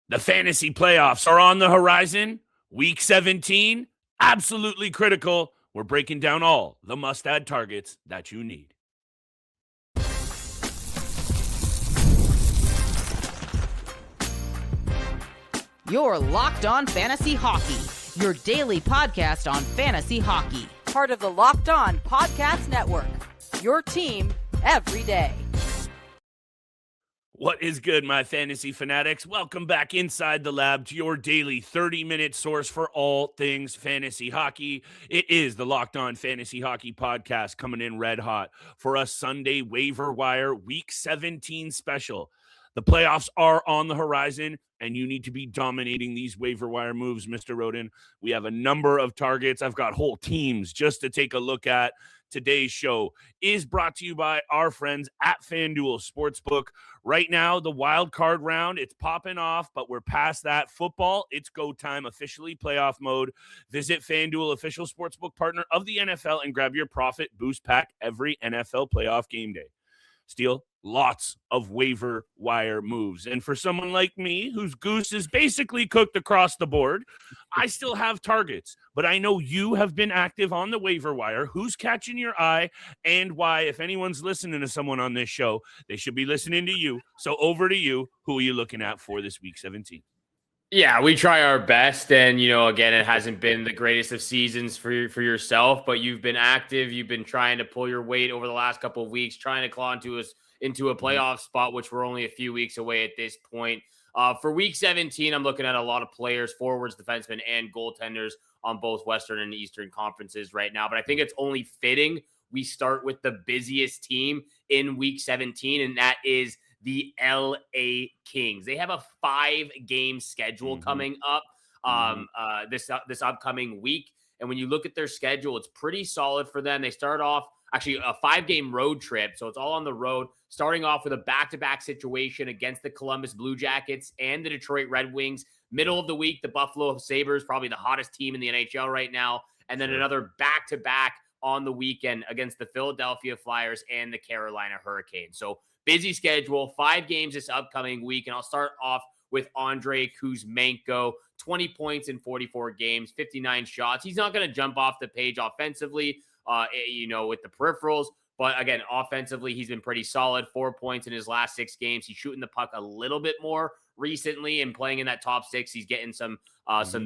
The fantasy playoffs are on the horizon. Week 17, absolutely critical. We're breaking down all the must-add targets that you need. You're Locked On Fantasy Hockey, your daily podcast on fantasy hockey. Part of the Locked On Podcast Network, your team every day. What is good, my fantasy fanatics? Welcome back inside the lab to your daily 30-minute source for all things fantasy hockey. It is the Locked On Fantasy Hockey Podcast coming in red hot for a Sunday waiver wire Week 17 special. The playoffs are on the horizon, and you need to be dominating these waiver wire moves, Mr. Rodin. We have a number of targets. I've got whole teams just to take a look at. Today's show is brought to you by our friends at FanDuel Sportsbook. Right now, the wild card round, it's popping off, but we're past that. Football, it's go time, officially playoff mode. Visit FanDuel, official sportsbook partner of the NFL, and grab your profit boost pack every NFL playoff game day. Steele, lots of waiver wire moves. And for someone like me, whose goose is basically cooked across the board, I still have targets. But I know you have been active on the waiver wire. Who's catching your eye and why? If anyone's listening to someone on this show, they should be listening to you. So over to you. Who are you looking at for this Week 17? Yeah, we try our best. And, again, it hasn't been the greatest of seasons for yourself, but you've been active. You've been trying to pull your weight over the last couple of weeks, trying to claw into a playoff spot, which we're only a few weeks away at this point. For Week 17, I'm looking at a lot of players, forwards, defensemen, and goaltenders on both Western and Eastern conferences right now. But I think it's only fitting we start with the busiest team in Week 17, and that is the LA Kings. They have a 5-game schedule coming up this upcoming week. And when you look at their schedule, it's pretty solid for them. They start off actually a 5-game road trip. So it's all on the road, starting off with a back-to-back situation against the Columbus Blue Jackets and the Detroit Red Wings. Middle of the week, the Buffalo Sabres, probably the hottest team in the NHL right now. And then another back-to-back on the weekend against the Philadelphia Flyers and the Carolina Hurricanes. So busy schedule, 5 games this upcoming week. And I'll start off with Andrei Kuzmenko, 20 points in 44 games, 59 shots. He's not going to jump off the page offensively, with the peripherals. But again, offensively, he's been pretty solid. 4 points in his last 6 games. He's shooting the puck a little bit more recently and playing in that top 6. He's getting some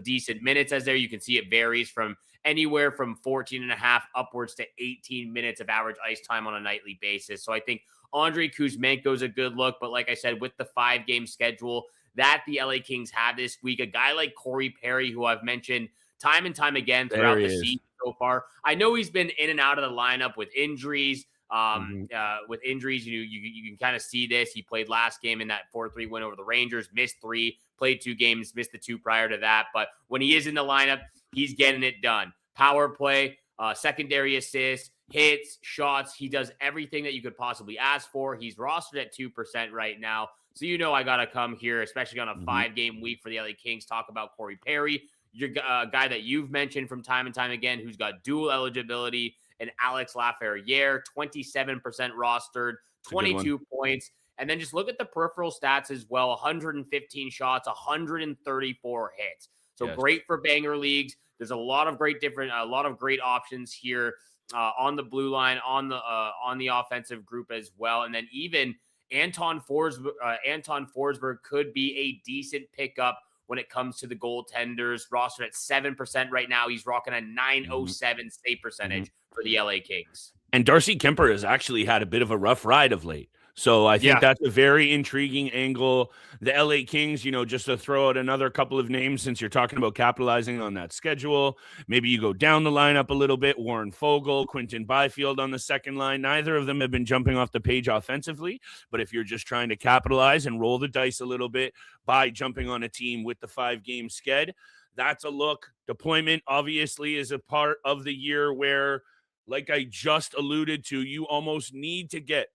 decent minutes as there. You can see it varies from anywhere from 14 and a half upwards to 18 minutes of average ice time on a nightly basis. So I think Andrei Kuzmenko is a good look. But like I said, with the 5-game schedule that the LA Kings have this week, a guy like Corey Perry, who I've mentioned time and time again throughout the season so far. I know he's been in and out of the lineup with injuries. You can kind of see this. He played last game in that 4-3 win over the Rangers, missed 3, played 2 games, missed the 2 prior to that. But when he is in the lineup, he's getting it done. Power play, secondary assists, hits, shots. He does everything that you could possibly ask for. He's rostered at 2% right now. So I got to come here, especially on a 5-game week for the LA Kings, talk about Corey Perry, your guy that you've mentioned from time and time again, who's got dual eligibility, and Alex Laferriere, 27% rostered, 22 points. And then just look at the peripheral stats as well, 115 shots, 134 hits. So great for banger leagues. There's a lot of great options here on the blue line, on the offensive group as well. And then even Anton Forsberg could be a decent pickup when it comes to the goaltenders. Rostered at 7% right now. He's rocking a .907 save percentage for the LA Kings. And Darcy Kemper has actually had a bit of a rough ride of late. So I think that's a very intriguing angle. The LA Kings, just to throw out another couple of names, since you're talking about capitalizing on that schedule, maybe you go down the lineup a little bit. Warren Fogle, Quinton Byfield on the second line. Neither of them have been jumping off the page offensively, but if you're just trying to capitalize and roll the dice a little bit by jumping on a team with the 5-game sched, that's a look. Deployment obviously is a part of the year where, like I just alluded to, you almost need to get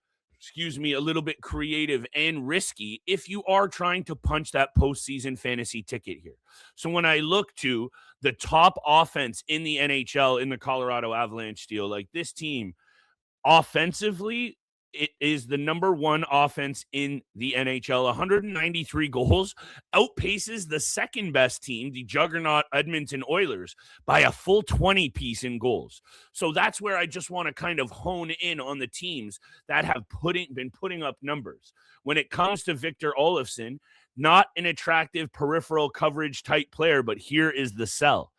a little bit creative and risky if you are trying to punch that postseason fantasy ticket here. So when I look to the top offense in the NHL in the Colorado Avalanche, Steele, like this team offensively it is the number one offense in the NHL. 193 goals, outpaces the second best team, the juggernaut Edmonton Oilers, by a full 20 piece in goals. So that's where I just want to kind of hone in on the teams that have been putting up numbers. When it comes to Victor Olofsson, not an attractive peripheral coverage type player, but here is the sell.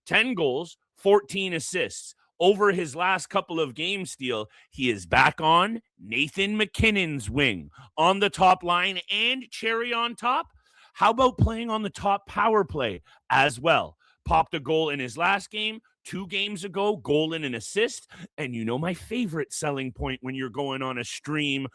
10 goals, 14 assists. Over his last couple of games, Steele, he is back on Nathan McKinnon's wing on the top line and cherry on top. How about playing on the top power play as well? Popped a goal in his last game. 2 games ago, goal and an assist. And you know my favorite selling point when you're going on a stream,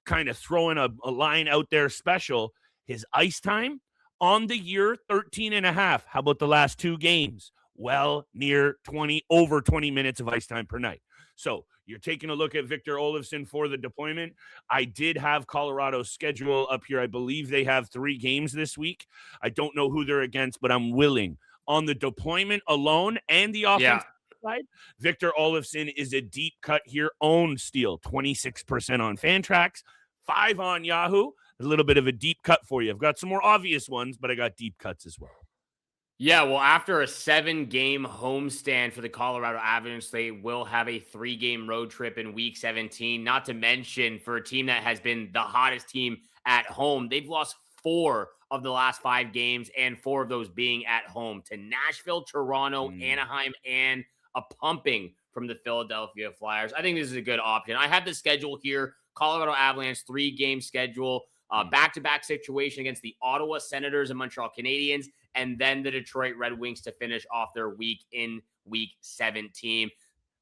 kind of throwing a line out there special, his ice time on the year, 13.5. How about the last 2 games? Well, near 20, over 20 minutes of ice time per night. So you're taking a look at Victor Olofsson for the deployment. I did have Colorado's schedule up here. I believe they have 3 games this week. I don't know who they're against, but I'm willing. On the deployment alone and the offensive side, Victor Olofsson is a deep cut here. Owned Steele, 26% on Fantrax, 5 on Yahoo. A little bit of a deep cut for you. I've got some more obvious ones, but I got deep cuts as well. Yeah, well, after a 7-game homestand for the Colorado Avalanche, they will have a 3-game road trip in Week 17. Not to mention, for a team that has been the hottest team at home, they've lost 4 of the last 5 games, and 4 of those being at home to Nashville, Toronto, Anaheim, and a pumping from the Philadelphia Flyers. I think this is a good option. I have the schedule here. Colorado Avalanche, 3-game schedule, back-to-back situation against the Ottawa Senators and Montreal Canadiens, and then the Detroit Red Wings to finish off their week in Week 17.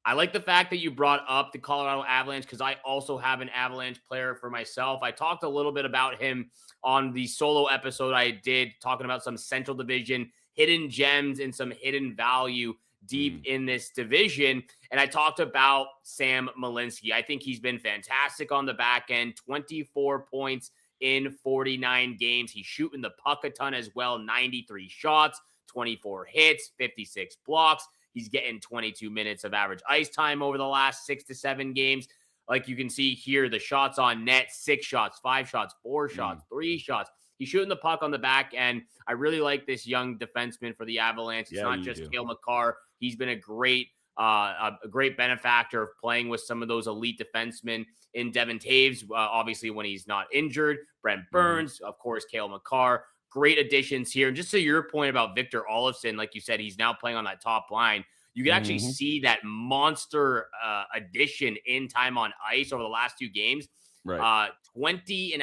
I like the fact that you brought up the Colorado Avalanche because I also have an Avalanche player for myself. I talked a little bit about him on the solo episode I did, talking about some Central Division hidden gems and some hidden value deep in this division. And I talked about Sam Malinski. I think he's been fantastic on the back end, 24 points in 49 games. He's shooting the puck a ton as well, 93 shots, 24 hits, 56 blocks. He's getting 22 minutes of average ice time over the last 6 to 7 games. Like you can see here, the shots on net, 6 shots, 5 shots, 4 shots, 3 shots. He's shooting the puck on the back end. I really like this young defenseman for the Avalanche. It's not just Cale Makar. He's been a great benefactor of playing with some of those elite defensemen in Devin Taves, obviously when he's not injured. Brent Burns, of course, Cale Makar. Great additions here. And just to your point about Victor Olofsson, like you said, he's now playing on that top line. You can actually see that monster addition in time on ice over the last 2 games. Right. 20.5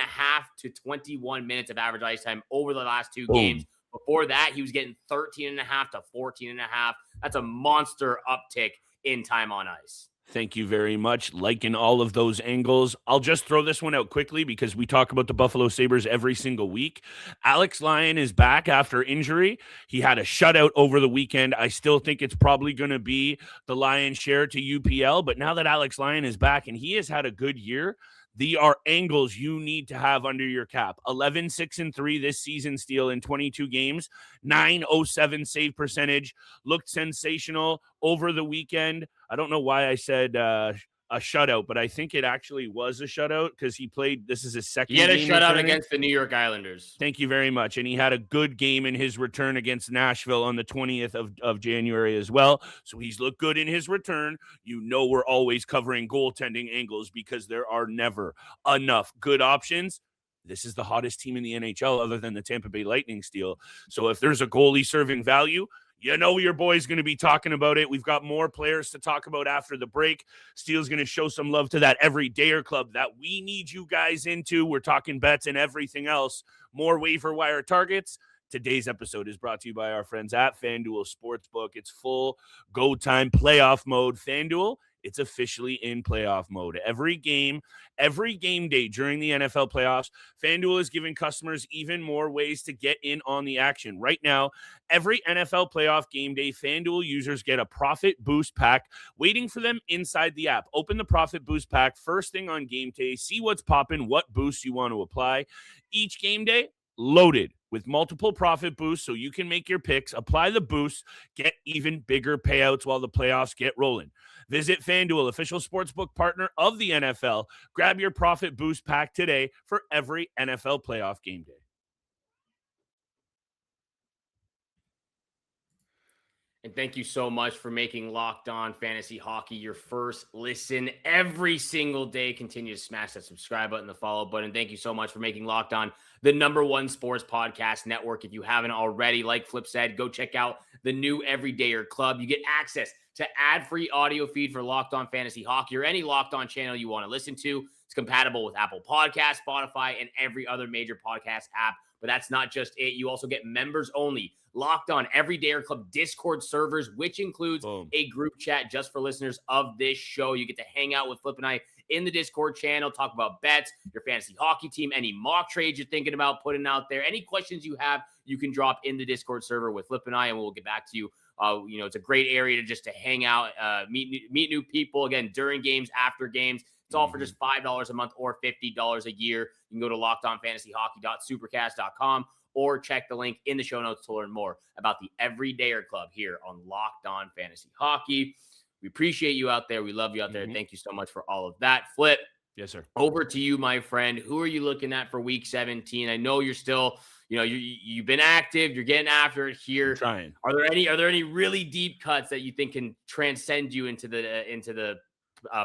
to 21 minutes of average ice time over the last 2 games. Before that, he was getting 13.5 to 14.5. That's a monster uptick in time on ice. Thank you very much. Liking all of those angles. I'll just throw this one out quickly because we talk about the Buffalo Sabres every single week. Alex Lyon is back after injury. He had a shutout over the weekend. I still think it's probably going to be the Lion's share to UPL, but now that Alex Lyon is back and he has had a good year, they are angles you need to have under your cap. 11-6-3 this season, Steele, in 22 games, 907 save percentage, looked sensational over the weekend. I don't know why I said a shutout, but I think it actually was a shutout because he played. This is his second game. He had a shutout against the New York Islanders. Thank you very much. And he had a good game in his return against Nashville on the 20th of January as well. So he's looked good in his return. You know, we're always covering goaltending angles because there are never enough good options. This is the hottest team in the NHL other than the Tampa Bay Lightning, Steele. So if there's a goalie serving value, you know your boy's going to be talking about it. We've got more players to talk about after the break. Steele's going to show some love to that everydayer club that we need you guys into. We're talking bets and everything else. More waiver wire targets. Today's episode is brought to you by our friends at FanDuel Sportsbook. It's full go time playoff mode. FanDuel, it's officially in playoff mode. Every game day during the NFL playoffs, FanDuel is giving customers even more ways to get in on the action. Right now, every NFL playoff game day, FanDuel users get a Profit Boost pack waiting for them inside the app. Open the Profit Boost pack first thing on game day. See what's popping, what boosts you want to apply. Each game day, loaded with multiple profit boosts so you can make your picks, apply the boosts, get even bigger payouts while the playoffs get rolling. Visit FanDuel, official sportsbook partner of the NFL. Grab your profit boost pack today for every NFL playoff game day. And thank you so much for making Locked On Fantasy Hockey your first listen every single day. Continue to smash that subscribe button, the follow button. Thank you so much for making Locked On the #1 sports podcast network. If you haven't already, like Flip said, go check out the new Everydayer Club. You get access to ad-free audio feed for Locked On Fantasy Hockey or any Locked On channel you want to listen to. It's compatible with Apple Podcasts, Spotify, and every other major podcast app. But that's not just it. You also get members only Locked On Everydayer Club Discord servers, which includes a group chat just for listeners of this show. You get to hang out with Flip and I in the Discord channel, talk about bets, your fantasy hockey team, any mock trades you're thinking about putting out there, any questions you have, you can drop in the Discord server with Flip and I, and we'll get back to you. It's a great area to hang out, meet new people, again, during games, after games. It's all for just $5 a month or $50 a year. You can go to lockedonfantasyhockey.supercast.com or check the link in the show notes to learn more about the Everydayer Club here on Locked On Fantasy Hockey. We appreciate you out there. We love you out there. Thank you so much for all of that. Flip. Yes, sir. Over to you, my friend. Who are you looking at for Week 17? I know you're still, you've been active. You're getting after it here. I'm trying. Are there any really deep cuts that you think can transcend you into the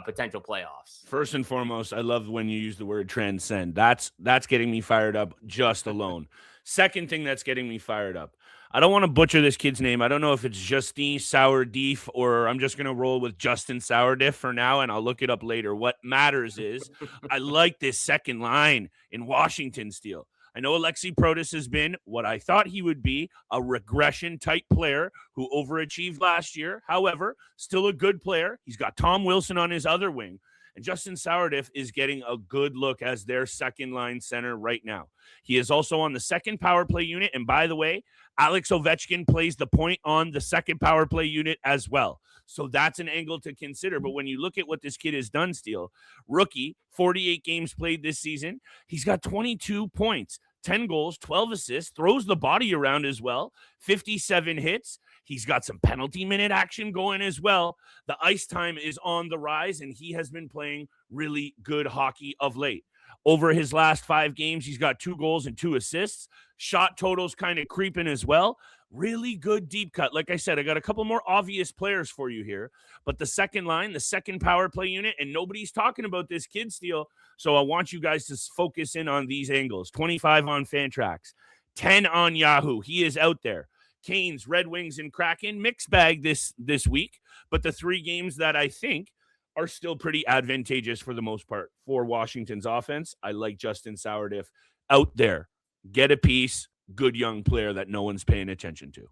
potential playoffs? First and foremost, I love when you use the word transcend. That's getting me fired up just alone. Second thing that's getting me fired up. I don't want to butcher this kid's name. I don't know if it's Justin Sourdif or I'm just going to roll with Justin Sourdif for now, and I'll look it up later. What matters is I like this second line in Washington, Steele. I know Alexi Protas has been what I thought he would be, a regression-type player who overachieved last year. However, still a good player. He's got Tom Wilson on his other wing. And Justin Sourdif is getting a good look as their second-line center right now. He is also on the second power play unit. And by the way, Alex Ovechkin plays the point on the second power play unit as well. So that's an angle to consider. But when you look at what this kid has done, Steele, rookie, 48 games played this season. He's got 22 points, 10 goals, 12 assists, throws the body around as well, 57 hits. He's got some penalty minute action going as well. The ice time is on the rise, and he has been playing really good hockey of late. Over his last 5 games, he's got 2 goals and 2 assists. Shot totals kind of creeping as well. Really good deep cut. Like I said, I got a couple more obvious players for you here. But the second line, the second power play unit, and nobody's talking about this kid, Steele. So I want you guys to focus in on these angles. 25 on Fantrax, 10 on Yahoo. He is out there. Canes, Red Wings, and Kraken, mixed bag this week. But the 3 games that I think are still pretty advantageous for the most part for Washington's offense. I like Justin Sourdif out there. Get a piece, good young player that no one's paying attention to.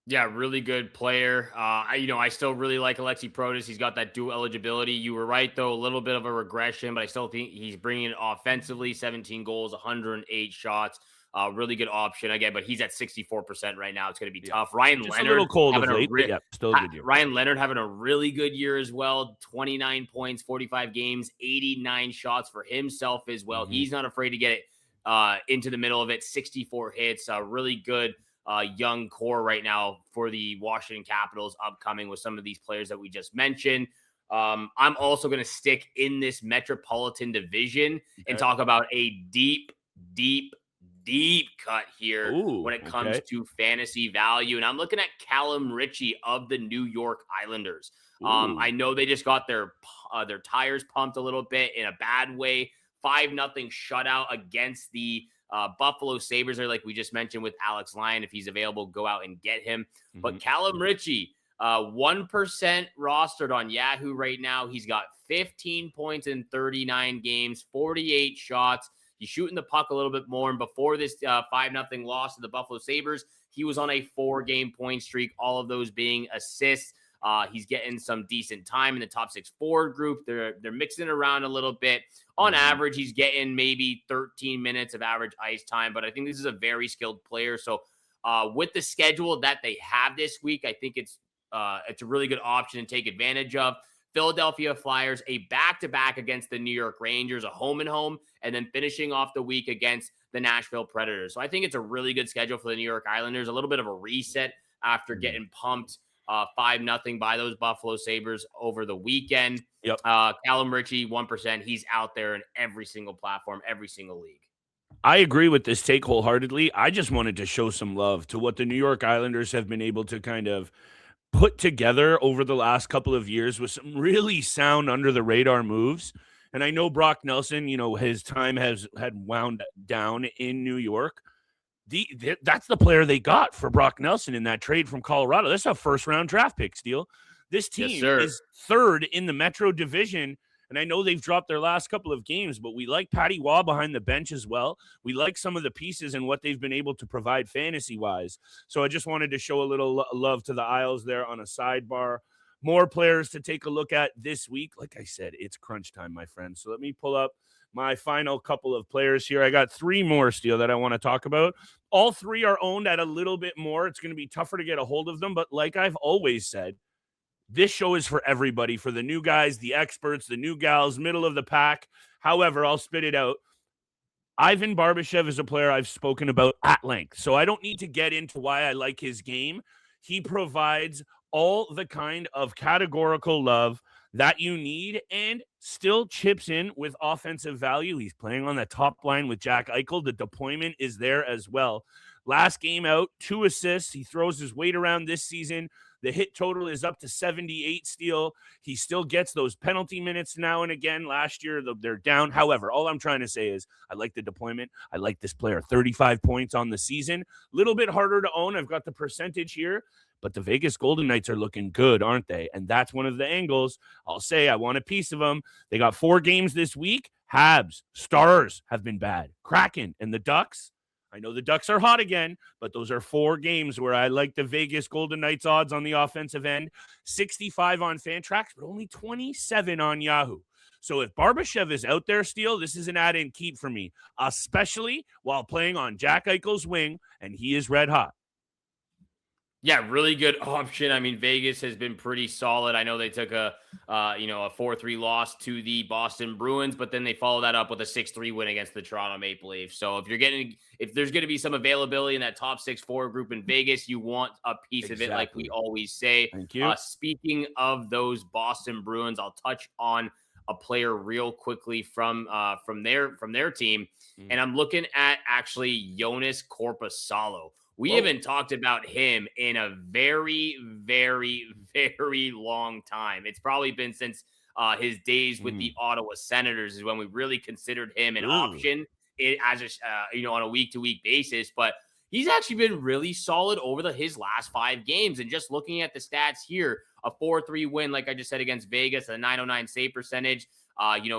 Yeah, really good player. I still really like Alexi Protas. He's got that dual eligibility. You were right, though, a little bit of a regression, but I still think he's bringing it offensively. 17 goals, 108 shots. Really good option again, but he's at 64% right now. It's going to be tough. Ryan Leonard, a little cold of late, but still a good year. Ryan Leonard having a really good year as well. 29 points, 45 games, 89 shots for himself as well. He's not afraid to get it into the middle of it. 64 hits. Really good young core right now for the Washington Capitals upcoming with some of these players that we just mentioned. I'm also going to stick in this Metropolitan Division and talk about a deep cut here when it comes to fantasy value. And I'm looking at Callum Ritchie of the New York Islanders. I know they just got their tires pumped a little bit in a bad way. 5-0 shutout against the Buffalo Sabres, or like we just mentioned with Alex Lyon. If he's available, go out and get him. But Callum Ritchie, 1% rostered on Yahoo right now. He's got 15 points in 39 games, 48 shots. He's shooting the puck a little bit more. And before this 5-0 loss to the Buffalo Sabres, he was on a 4-game point streak, all of those being assists. He's getting some decent time in the top 6 forward group. They're mixing it around a little bit. On average, he's getting maybe 13 minutes of average ice time, but I think this is a very skilled player. So with the schedule that they have this week, I think it's a really good option to take advantage of. Philadelphia Flyers, a back-to-back against the New York Rangers, a home and home, and then finishing off the week against the Nashville Predators. So I think it's a really good schedule for the New York Islanders, a little bit of a reset after getting pumped 5-0 by those Buffalo Sabres over the weekend. Yep. Callum Ritchie, 1%. He's out there in every single platform, every single league. I agree with this take wholeheartedly. I just wanted to show some love to what the New York Islanders have been able to kind of put together over the last couple of years with some really sound under the radar moves. And I know Brock Nelson, his time had wound down in New York. That's the player they got for Brock Nelson in that trade from Colorado. That's a first-round draft pick, Steele. This team is third in the Metro Division, and I know they've dropped their last couple of games, but we like Patty Waugh behind the bench as well. We like some of the pieces and what they've been able to provide fantasy-wise. So I just wanted to show a little love to the Isles there on a sidebar. More players to take a look at this week. Like I said, it's crunch time, my friends. So let me pull up my final couple of players here. I got 3 more, Steele, that I want to talk about. All 3 are owned at a little bit more. It's going to be tougher to get a hold of them, but like I've always said, this show is for everybody, for the new guys, the experts, the new gals, middle of the pack. However, I'll spit it out. Ivan Barbashev is a player I've spoken about at length, so I don't need to get into why I like his game. He provides all the kind of categorical love that you need and still chips in with offensive value. He's playing on the top line with Jack Eichel. The deployment is there as well. Last game out, 2 assists. He throws his weight around this season. The hit total is up to 78, Steele. He still gets those penalty minutes now and again. Last year, they're down. However, all I'm trying to say is I like the deployment. I like this player. 35 points on the season. A little bit harder to own. I've got the percentage here. But the Vegas Golden Knights are looking good, aren't they? And that's one of the angles. I'll say I want a piece of them. They got 4 games this week. Habs, Stars have been bad. Kraken and the Ducks. I know the Ducks are hot again, but those are 4 games where I like the Vegas Golden Knights odds on the offensive end. 65 on Fantrax, but only 27 on Yahoo. So if Barbashev is out there, Steele, this is an add-in keep for me, especially while playing on Jack Eichel's wing, and he is red hot. Yeah, really good option. I mean, Vegas has been pretty solid. I know they took a 4-3 loss to the Boston Bruins, but then they followed that up with a 6-3 win against the Toronto Maple Leafs. So if there's going to be some availability in that top 6 forward group in Vegas, you want a piece of it, like we always say. Thank you. Speaking of those Boston Bruins, I'll touch on a player real quickly from their team, and I'm looking at actually Joonas Korpisalo. We haven't talked about him in a very, very, very long time. It's probably been since his days with the Ottawa Senators is when we really considered him an option as on a week-to-week basis. But he's actually been really solid over his last 5 games. And just looking at the stats here, a 4-3 win, like I just said, against Vegas, a .909 save percentage.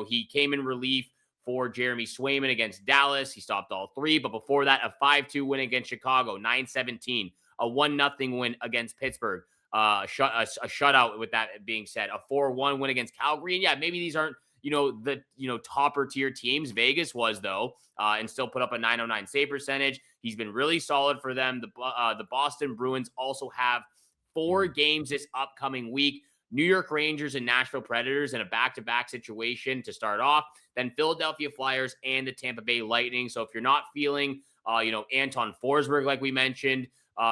He came in relief for Jeremy Swayman against Dallas. He stopped all 3. But before that, a 5-2 win against Chicago, 9-17. A 1-0 win against Pittsburgh. A shutout with that being said. A 4-1 win against Calgary. And yeah, maybe these aren't, the topper tier teams. Vegas was, though, and still put up a .909 save percentage. He's been really solid for them. The Boston Bruins also have 4 games this upcoming week. New York Rangers and Nashville Predators in a back-to-back situation to start off, then Philadelphia Flyers and the Tampa Bay Lightning. So if you're not feeling, Anton Forsberg, like we mentioned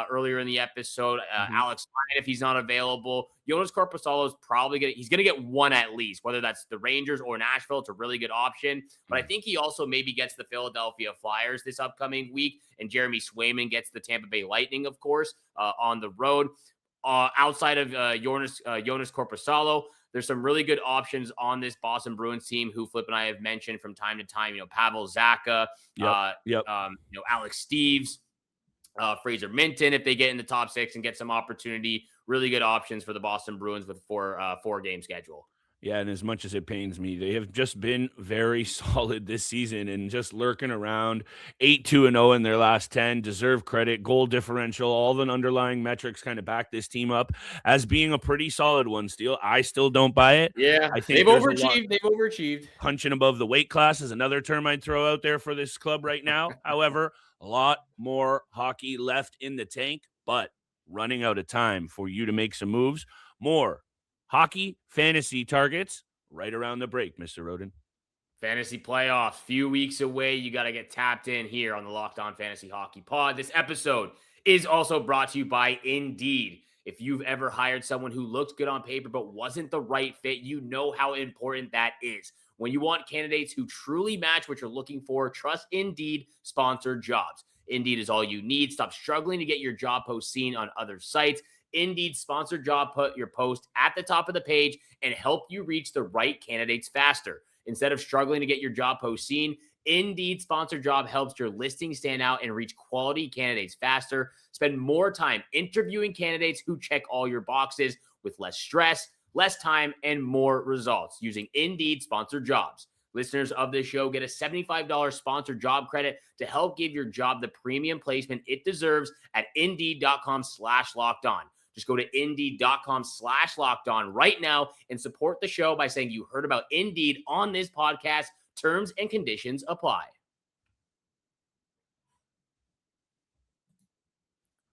earlier in the episode, Alex Lyon, if he's not available, Joonas Korpisalo is probably going to get 1 at least, whether that's the Rangers or Nashville. It's a really good option. But I think he also maybe gets the Philadelphia Flyers this upcoming week, and Jeremy Swayman gets the Tampa Bay Lightning, of course, on the road. Outside of Joonas Korpisalo, there's some really good options on this Boston Bruins team who Flip and I have mentioned from time to time. Pavel Zacha, Alex Steeves, Fraser Minton, if they get in the top 6 and get some opportunity. Really good options for the Boston Bruins with 4-game schedule. Yeah, and as much as it pains me, they have just been very solid this season and just lurking around. 8-2-0 in their last 10. Deserve credit. Goal differential, all the underlying metrics kind of back this team up as being a pretty solid one, Steele. I still don't buy it. Yeah, I think they've overachieved. Punching above the weight class is another term I'd throw out there for this club right now. However, a lot more hockey left in the tank, but running out of time for you to make some moves. More hockey fantasy targets right around the break, Mr. Rodin. Fantasy playoffs, few weeks away. You got to get tapped in here on the Locked On Fantasy Hockey Pod. This episode is also brought to you by Indeed. If you've ever hired someone who looked good on paper but wasn't the right fit, you know how important that is. When you want candidates who truly match what you're looking for, trust Indeed sponsored jobs. Indeed is all you need. Stop struggling to get your job post seen on other sites. Indeed sponsored job put your post at the top of the page and help you reach the right candidates faster. Instead of struggling to get your job post seen, Indeed sponsored job helps your listing stand out and reach quality candidates faster. Spend more time interviewing candidates who check all your boxes with less stress, less time, and more results using Indeed sponsored jobs. Listeners of this show get a $75 sponsored job credit to help give your job the premium placement it deserves at Indeed.com/lockedon. Just go to Indeed.com/lockedon right now and support the show by saying you heard about Indeed on this podcast. Terms and conditions apply.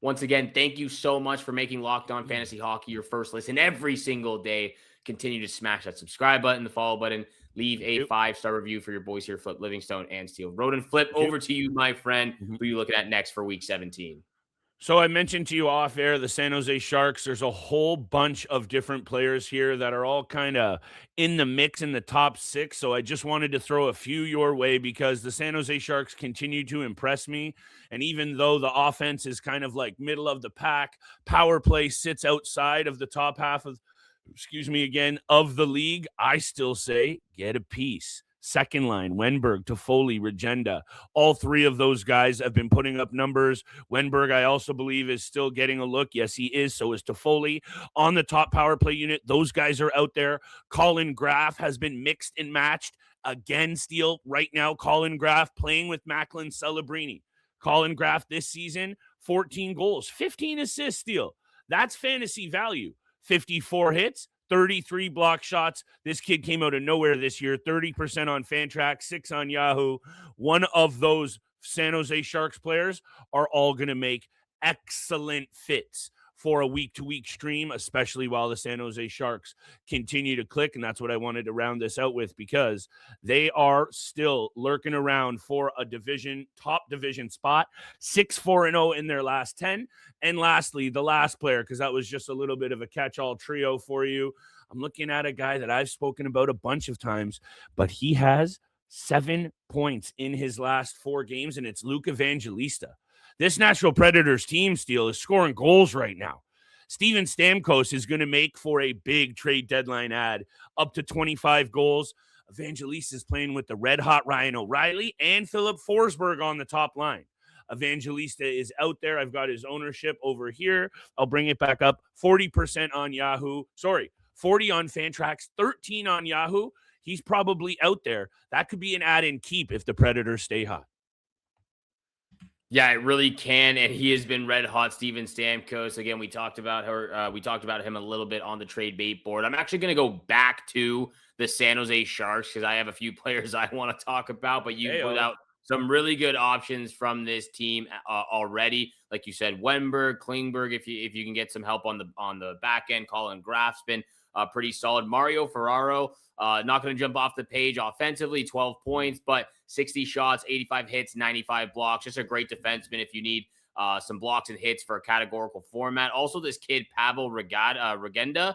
Once again, thank you so much for making Locked On Fantasy Hockey your first listen every single day. Continue to smash that subscribe button, the follow button, leave a 5-star review for your boys here, Flip, Livingstone, and Steele. Rodin, Flip, over to you, my friend. Who are you looking at next for week 17? So I mentioned to you off air, the San Jose Sharks, there's a whole bunch of different players here that are all kind of in the mix in the top 6. So I just wanted to throw a few your way because the San Jose Sharks continue to impress me. And even though the offense is kind of like middle of the pack, power play sits outside of the top half of, of the league, I still say get a piece. Second line, Wennberg, Toffoli, Regenda. All three of those guys have been putting up numbers. Wennberg, I also believe, is still getting a look. Yes, he is. So is Toffoli. On the top power play unit, those guys are out there. Colin Graf has been mixed and matched. Again, Steele, right now, Colin Graf playing with Macklin Celebrini. Colin Graf this season, 14 goals, 15 assists, Steele. That's fantasy value. 54 hits. 33 block shots. This kid came out of nowhere this year. 30% on Fantrax, 6 on Yahoo. One of those San Jose Sharks players are all going to make excellent fits for a week-to-week stream, especially while the San Jose Sharks continue to click. And that's what I wanted to round this out with because they are still lurking around for a top division spot, 6-4-0 in their last 10. And lastly, the last player, because that was just a little bit of a catch-all trio for you. I'm looking at a guy that I've spoken about a bunch of times, but he has 7 points in his last 4 games, and it's Luke Evangelista. This Nashville Predators team, Steele, is scoring goals right now. Steven Stamkos is going to make for a big trade deadline ad, up to 25 goals. Evangelista is playing with the red-hot Ryan O'Reilly and Philip Forsberg on the top line. Evangelista is out there. I've got his ownership over here. I'll bring it back up. 40% on Yahoo. 40 on Fantrax, 13 on Yahoo. He's probably out there. That could be an add-in keep if the Predators stay hot. Yeah, it really can, and he has been red hot. Steven Stamkos. Again, we talked about her. We talked about him a little bit on the trade bait board. I'm actually going to go back to the San Jose Sharks because I have a few players I want to talk about. But you put out some really good options from this team already. Like you said, Wennberg, Klingberg. If you can get some help on the back end, Colin Graf's been pretty solid. Mario Ferraro. Not going to jump off the page offensively, 12 points, but 60 shots, 85 hits, 95 blocks. Just a great defenseman if you need some blocks and hits for a categorical format. Also, this kid, Pavol Regenda,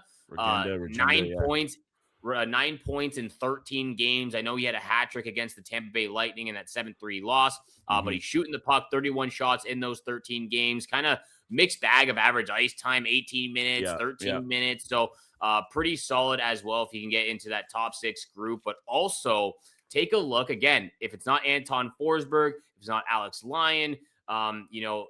9 points in 13 games. I know he had a hat trick against the Tampa Bay Lightning in that 7-3 loss, but he's shooting the puck, 31 shots in those 13 games. Kind of mixed bag of average ice time, 18 minutes, 13 minutes. So pretty solid as well if you can get into that top 6 group. But also take a look again, if it's not Anton Forsberg, if it's not Alex Lyon, the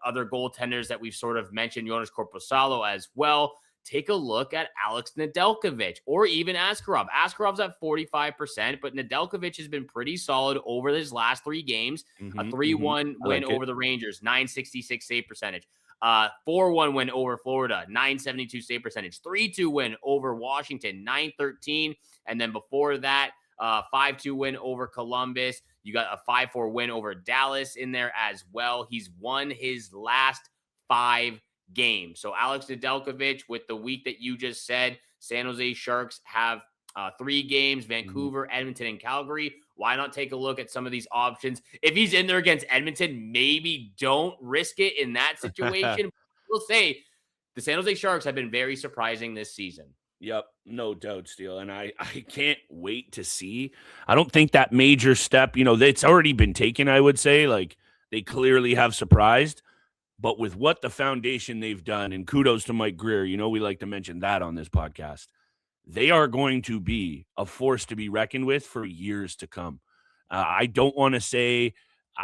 other goaltenders that we've sort of mentioned, Jonas Korpisalo as well. Take a look at Alex Nedeljkovic or even Askarov. Askarov's at 45%, but Nedeljkovic has been pretty solid over his last 3 games. A 3-1 win over the Rangers, 966 save percentage. 4-1 win over Florida, 972 save percentage. 3-2 win over Washington, 913. And then before that, 5-2 win over Columbus. You got a 5-4 win over Dallas in there as well. He's won his last 5 games. So Alex Nedeljkovic, with the week that you just said, San Jose Sharks have 3 games, Vancouver, Edmonton, and Calgary. Why not take a look at some of these options? If he's in there against Edmonton, maybe don't risk it in that situation. We'll say the San Jose Sharks have been very surprising this season. Yep, no doubt, Steele. And I can't wait to see. I don't think that major step, it's already been taken, I would say. Like, they clearly have surprised. But with what the foundation they've done, and kudos to Mike Greer, we like to mention that on this podcast, they are going to be a force to be reckoned with for years to come. I don't want to say,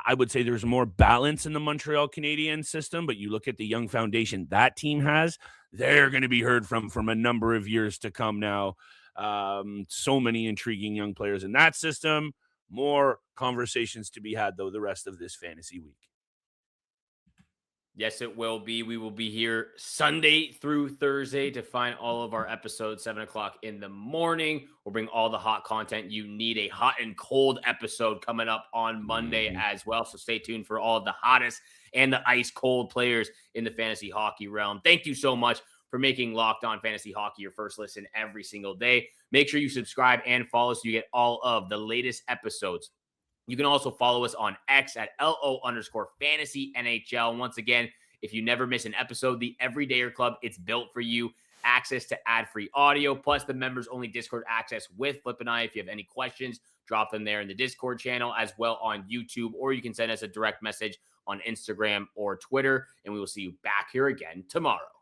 I would say there's more balance in the Montreal Canadiens system, but you look at the young foundation that team has, they're going to be heard from a number of years to come now. So many intriguing young players in that system. More conversations to be had, though, the rest of this fantasy week. Yes, it will be. We will be here Sunday through Thursday to find all of our episodes, 7 o'clock in the morning. We'll bring all the hot content you need. A hot and cold episode coming up on Monday as well. So stay tuned for all of the hottest and the ice cold players in the fantasy hockey realm. Thank you so much for making Locked On Fantasy Hockey your first listen every single day. Make sure you subscribe and follow so you get all of the latest episodes. You can also follow us on X at LO_fantasy NHL. Once again, if you never miss an episode, the Everydayer Club, it's built for you. Access to ad-free audio, plus the members-only Discord access with Flip and I. If you have any questions, drop them there in the Discord channel, as well on YouTube, or you can send us a direct message on Instagram or Twitter, and we will see you back here again tomorrow.